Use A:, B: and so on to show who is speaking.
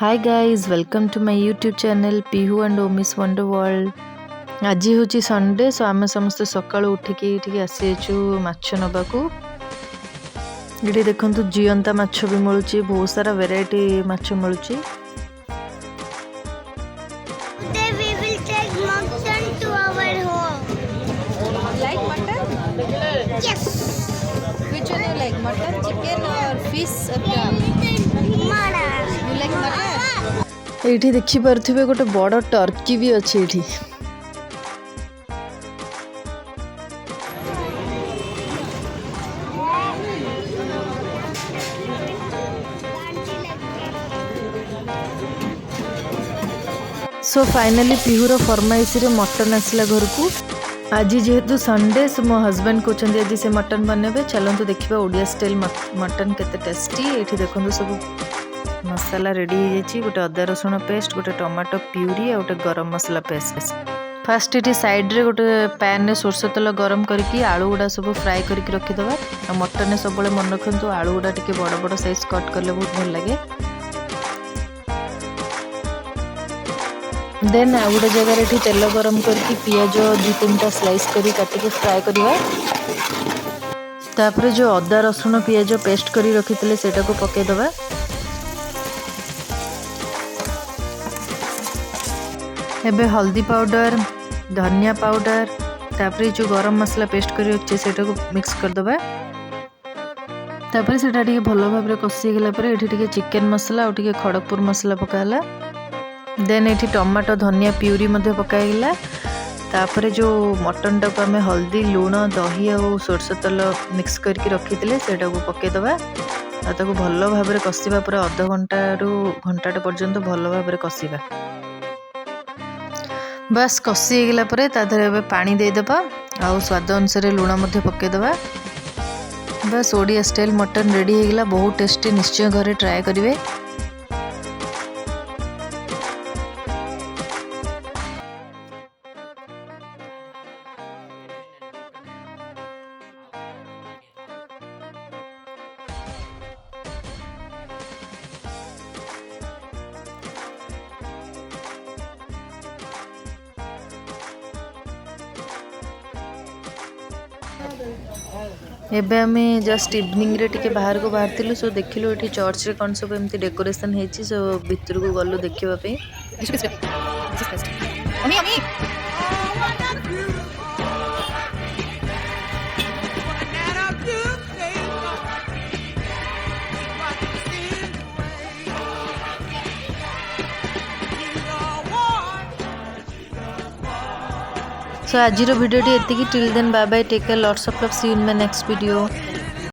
A: Hi guys, welcome to my YouTube channel Pihu and Omi's Wonder World. आज हूँ Sunday so आम समस्त सका उठिकी आसीचु माछ नबाकू। ये देखो जीवंता माछ भी मिलूँ, बहुत सारा वेराइटी माछ मिलूँ।
B: Today we will take mutton to our home.
C: Like mutton?
B: Yes.
C: Which one you like? Mutton, chicken or fish or crab?
B: Mutton.
C: You like mutton?
A: ये देखिपे गोटे बड़ टर्की भी अच्छी ये। सो फाइनली पिहुर फरमाइश रे मटन आसला घर को। आज जेहेतु संडे सो मो हस्बैंड कहते आज से मटन बनबे, चलतु देखा ओडिया स्टाइल मटन केते टेस्टी। ये देखो सब मसाला रेडी हो जाए, गोटे अदा रसुण पेस्ट, गोटे टमाटो प्यूरी और गोटे गरम मसला पेस्ट। फास्ट ये साइड रे गोटे पैन में सोरष तेल गरम करके आलू गुड़ा सब फ्राए करके रखीदे। मटन सब मन रखु आलू गुड़ा टे बड़ बड़ साइज कट कले बहुत भल लगे। देन आ गोटे जगह ये तेल गरम करके पियाज 2-3टा स्लाइस करी काटिके फ्राए करवा। तापर जो अदा रसुण पियाज पेस्ट करी रखी सेटा को पकेदबा। एबे हल्दी पाउडर, धनिया पाउडर, तापर जो गरम मसला पेस्ट करी रखी सेटा को मिक्स करदबा। तापर सेटा टिके भल भाबरे कसी गेला परे एठी टिके चिकन मसला और टिके खड़गपुर मसला पकाला। देन ये टमाटो धनिया प्यूरी मध्य पकाइला। तापर जो मटन टाक आम हल्दी लुण दही और सोरष तेल मिक्स करके रखी सेटा को पकेदबा। ताको भल भाबरे कसिबा पूरा अध घंटा रु घंटाटे पर्यंत भल भाबरे कसिबा। बस कसी गला परे ताधरे पानी देदेबा आ स्वाद अनुसार लुण मध्य पकेदबा। बस ओडिया स्टाइल मटन रेडी हो गला, बहुत टेस्टी, निश्चय घरे ट्राए करेंगे। एबे आमे जस्ट इवनिंग रे टिके बाहर को बाहर थिलु। सो देखिलु एठी चर्च रे कोन सब एमती डेकोरेशन हेची। सो भीतर को गलु देखिबा पे। सो आज वीडियो टी एतिकी। Till then bye bye, take care, lots of love, see you in my next video.